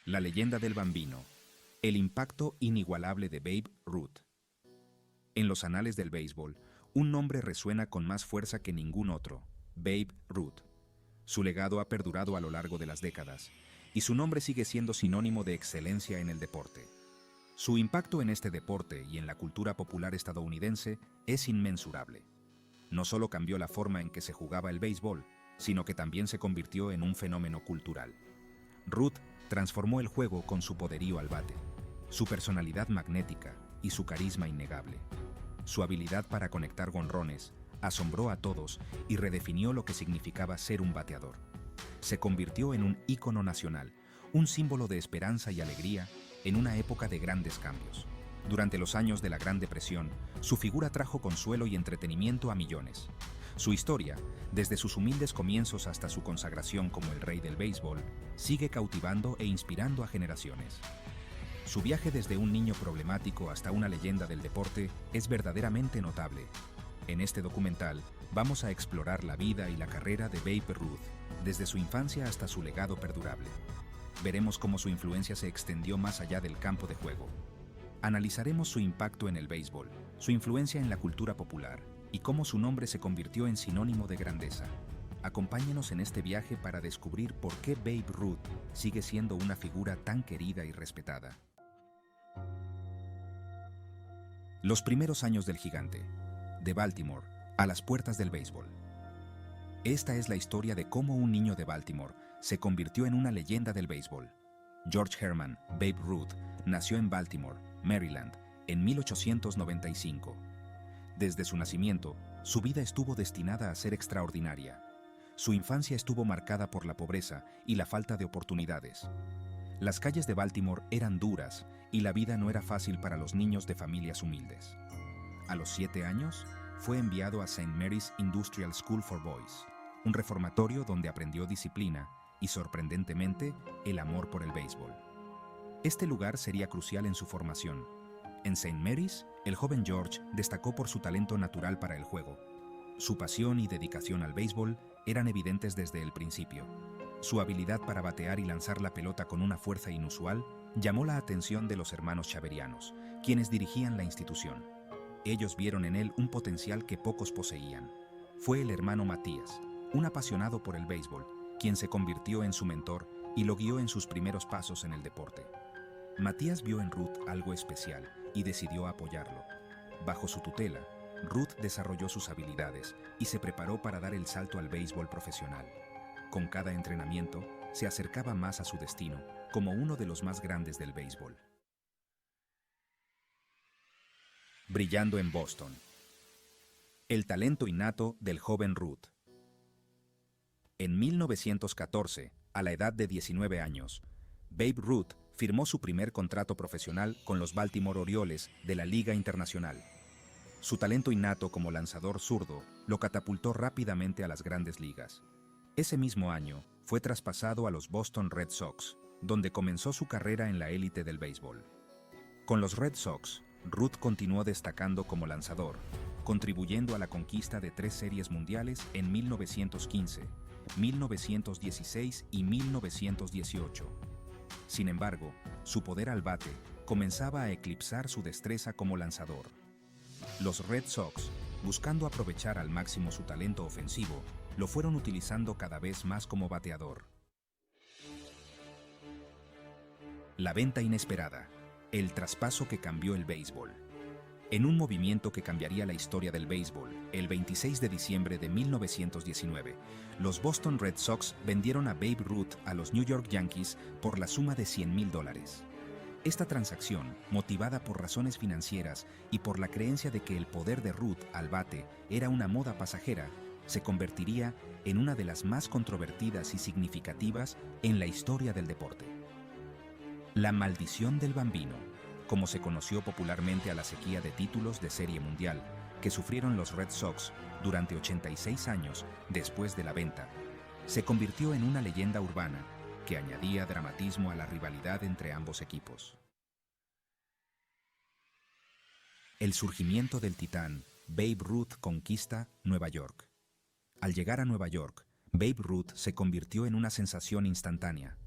La leyenda del bambino. El impacto inigualable de Babe Ruth. En los anales del béisbol, un nombre resuena con más fuerza que ningún otro: Babe Ruth. Su legado ha perdurado a lo largo de las décadas, y su nombre sigue siendo sinónimo de excelencia en el deporte. Su impacto en este deporte y en la cultura popular estadounidense es inmensurable. No solo cambió la forma en que se jugaba el béisbol, sino que también se convirtió en un fenómeno cultural. Ruth transformó el juego con su poderío al bate, su personalidad magnética y su carisma innegable. Su habilidad para conectar jonrones asombró a todos y redefinió lo que significaba ser un bateador. Se convirtió en un ícono nacional, un símbolo de esperanza y alegría en una época de grandes cambios. Durante los años de la Gran Depresión, su figura trajo consuelo y entretenimiento a millones. Su historia, desde sus humildes comienzos hasta su consagración como el rey del béisbol, sigue cautivando e inspirando a generaciones. Su viaje desde un niño problemático hasta una leyenda del deporte es verdaderamente notable. En este documental vamos a explorar la vida y la carrera de Babe Ruth, desde su infancia hasta su legado perdurable. Veremos cómo su influencia se extendió más allá del campo de juego. Analizaremos su impacto en el béisbol, su influencia en la cultura popular y cómo su nombre se convirtió en sinónimo de grandeza. Acompáñenos en este viaje para descubrir por qué Babe Ruth sigue siendo una figura tan querida y respetada. Los primeros años del gigante, de Baltimore, a las puertas del béisbol. Esta es la historia de cómo un niño de Baltimore se convirtió en una leyenda del béisbol. George Herman Babe Ruth nació en Baltimore, Maryland, en 1895. Desde su nacimiento, su vida estuvo destinada a ser extraordinaria. Su infancia estuvo marcada por la pobreza y la falta de oportunidades. Las calles de Baltimore eran duras y la vida no era fácil para los niños de familias humildes. A los 7 años, fue enviado a St. Mary's Industrial School for Boys, un reformatorio donde aprendió disciplina y, sorprendentemente, el amor por el béisbol. Este lugar sería crucial en su formación. En St. Mary's, el joven George destacó por su talento natural para el juego. Su pasión y dedicación al béisbol eran evidentes desde el principio. Su habilidad para batear y lanzar la pelota con una fuerza inusual llamó la atención de los hermanos Chaverianos, quienes dirigían la institución. Ellos vieron en él un potencial que pocos poseían. Fue el hermano Matías, un apasionado por el béisbol, quien se convirtió en su mentor y lo guió en sus primeros pasos en el deporte. Matías vio en Ruth algo especial y decidió apoyarlo. Bajo su tutela, Ruth desarrolló sus habilidades y se preparó para dar el salto al béisbol profesional. Con cada entrenamiento, se acercaba más a su destino, como uno de los más grandes del béisbol. Brillando en Boston. El talento innato del joven Ruth. En 1914, a la edad de 19 años, Babe Ruth firmó su primer contrato profesional con los Baltimore Orioles de la Liga Internacional. Su talento innato como lanzador zurdo lo catapultó rápidamente a las grandes ligas. Ese mismo año, fue traspasado a los Boston Red Sox, donde comenzó su carrera en la élite del béisbol. Con los Red Sox, Ruth continuó destacando como lanzador, contribuyendo a la conquista de 3 series mundiales en 1915, 1916 y 1918. Sin embargo, su poder al bate comenzaba a eclipsar su destreza como lanzador. Los Red Sox, buscando aprovechar al máximo su talento ofensivo, lo fueron utilizando cada vez más como bateador. La venta inesperada. El traspaso que cambió el béisbol. En un movimiento que cambiaría la historia del béisbol, el 26 de diciembre de 1919, los Boston Red Sox vendieron a Babe Ruth a los New York Yankees por la suma de $100,000. Esta transacción, motivada por razones financieras y por la creencia de que el poder de Ruth al bate era una moda pasajera, se convertiría en una de las más controvertidas y significativas en la historia del deporte. La maldición del bambino, como se conoció popularmente a la sequía de títulos de Serie Mundial que sufrieron los Red Sox durante 86 años después de la venta, se convirtió en una leyenda urbana que añadía dramatismo a la rivalidad entre ambos equipos. El surgimiento del titán, Babe Ruth conquista Nueva York. Al llegar a Nueva York, Babe Ruth se convirtió en una sensación instantánea.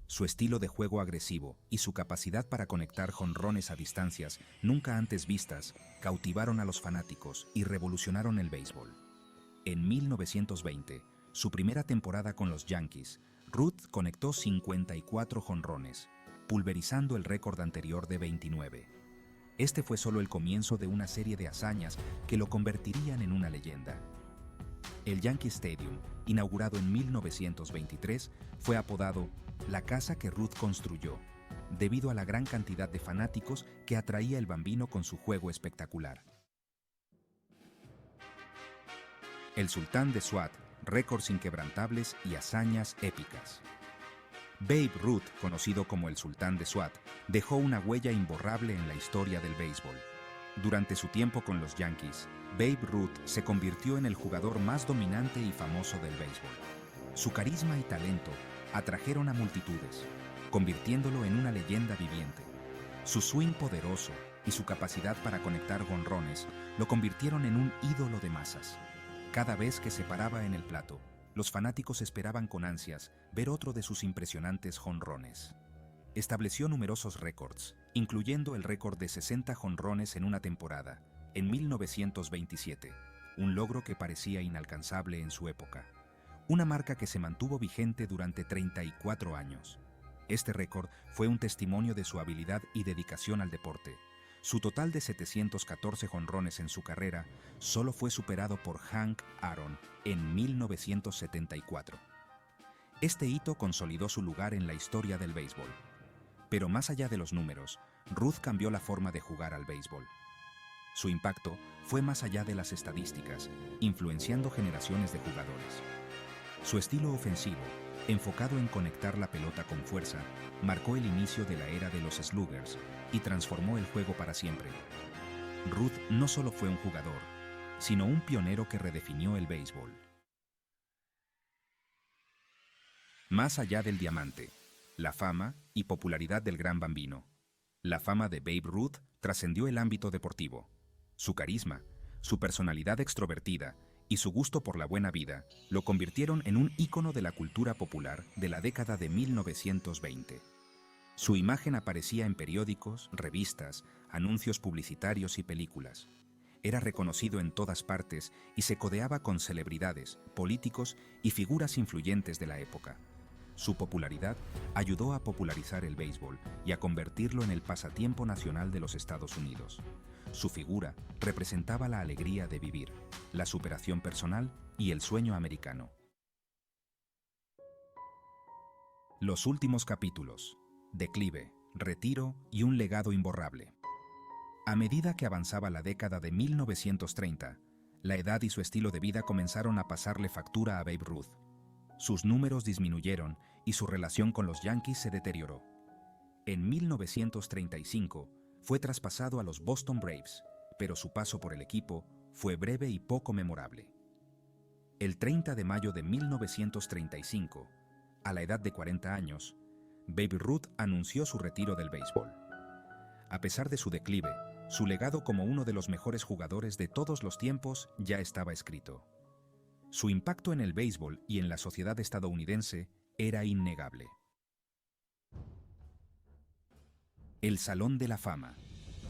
Su estilo de juego agresivo y su capacidad para conectar jonrones a distancias nunca antes vistas cautivaron a los fanáticos y revolucionaron el béisbol. En 1920, su primera temporada con los Yankees, Ruth conectó 54 jonrones, pulverizando el récord anterior de 29. Este fue solo el comienzo de una serie de hazañas que lo convertirían en una leyenda. El Yankee Stadium, inaugurado en 1923, fue apodado la casa que Ruth construyó, debido a la gran cantidad de fanáticos que atraía el bambino con su juego espectacular. El sultán de SWAT, récords inquebrantables y hazañas épicas. Babe Ruth, conocido como el sultán de SWAT, dejó una huella imborrable en la historia del béisbol. Durante su tiempo con los Yankees, Babe Ruth se convirtió en el jugador más dominante y famoso del béisbol. Su carisma y talento atrajeron a multitudes, convirtiéndolo en una leyenda viviente. Su swing poderoso y su capacidad para conectar jonrones lo convirtieron en un ídolo de masas. Cada vez que se paraba en el plato, los fanáticos esperaban con ansias ver otro de sus impresionantes jonrones. Estableció numerosos récords, incluyendo el récord de 60 jonrones en una temporada, en 1927, un logro que parecía inalcanzable en su época. Una marca que se mantuvo vigente durante 34 años. Este récord fue un testimonio de su habilidad y dedicación al deporte. Su total de 714 jonrones en su carrera solo fue superado por Hank Aaron en 1974. Este hito consolidó su lugar en la historia del béisbol. Pero más allá de los números, Ruth cambió la forma de jugar al béisbol. Su impacto fue más allá de las estadísticas, influenciando generaciones de jugadores. Su estilo ofensivo, enfocado en conectar la pelota con fuerza, marcó el inicio de la era de los sluggers y transformó el juego para siempre. Ruth no solo fue un jugador, sino un pionero que redefinió el béisbol. Más allá del diamante, la fama y popularidad del gran bambino. La fama de Babe Ruth trascendió el ámbito deportivo. Su carisma, su personalidad extrovertida y su gusto por la buena vida lo convirtieron en un ícono de la cultura popular de la década de 1920. Su imagen aparecía en periódicos, revistas, anuncios publicitarios y películas. Era reconocido en todas partes y se codeaba con celebridades, políticos y figuras influyentes de la época. Su popularidad ayudó a popularizar el béisbol y a convertirlo en el pasatiempo nacional de los Estados Unidos. Su figura representaba la alegría de vivir, la superación personal y el sueño americano. Los últimos capítulos: declive, retiro y un legado imborrable. A medida que avanzaba la década de 1930, la edad y su estilo de vida comenzaron a pasarle factura a Babe Ruth. Sus números disminuyeron y su relación con los Yankees se deterioró. En 1935 fue traspasado a los Boston Braves, pero su paso por el equipo fue breve y poco memorable. El 30 de mayo de 1935, a la edad de 40 años, Babe Ruth anunció su retiro del béisbol. A pesar de su declive, su legado como uno de los mejores jugadores de todos los tiempos ya estaba escrito. Su impacto en el béisbol y en la sociedad estadounidense era innegable. El Salón de la Fama,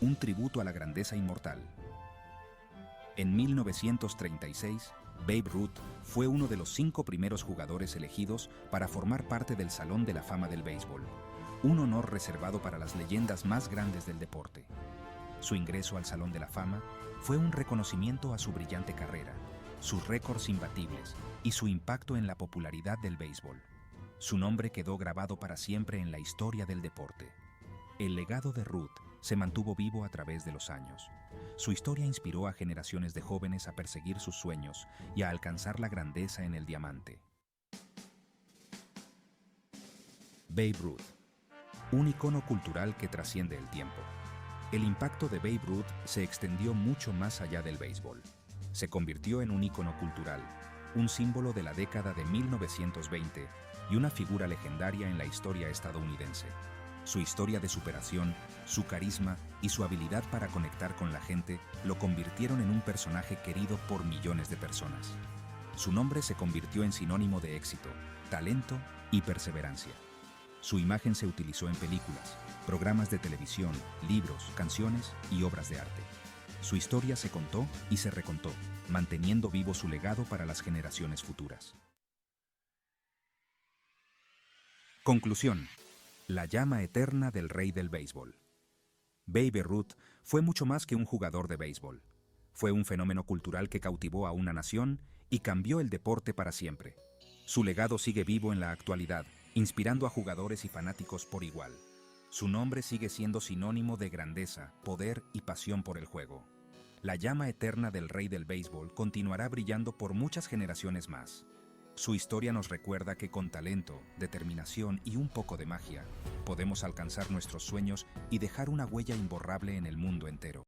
un tributo a la grandeza inmortal. En 1936, Babe Ruth fue uno de los 5 primeros jugadores elegidos para formar parte del Salón de la Fama del béisbol, un honor reservado para las leyendas más grandes del deporte. Su ingreso al Salón de la Fama fue un reconocimiento a su brillante carrera, sus récords imbatibles y su impacto en la popularidad del béisbol. Su nombre quedó grabado para siempre en la historia del deporte. El legado de Ruth se mantuvo vivo a través de los años. Su historia inspiró a generaciones de jóvenes a perseguir sus sueños y a alcanzar la grandeza en el diamante. Babe Ruth, un icono cultural que trasciende el tiempo. El impacto de Babe Ruth se extendió mucho más allá del béisbol. Se convirtió en un ícono cultural, un símbolo de la década de 1920 y una figura legendaria en la historia estadounidense. Su historia de superación, su carisma y su habilidad para conectar con la gente lo convirtieron en un personaje querido por millones de personas. Su nombre se convirtió en sinónimo de éxito, talento y perseverancia. Su imagen se utilizó en películas, programas de televisión, libros, canciones y obras de arte. Su historia se contó y se recontó, manteniendo vivo su legado para las generaciones futuras. Conclusión. La llama eterna del rey del béisbol. Babe Ruth fue mucho más que un jugador de béisbol. Fue un fenómeno cultural que cautivó a una nación y cambió el deporte para siempre. Su legado sigue vivo en la actualidad, inspirando a jugadores y fanáticos por igual. Su nombre sigue siendo sinónimo de grandeza, poder y pasión por el juego. La llama eterna del rey del béisbol continuará brillando por muchas generaciones más. Su historia nos recuerda que con talento, determinación y un poco de magia, podemos alcanzar nuestros sueños y dejar una huella imborrable en el mundo entero.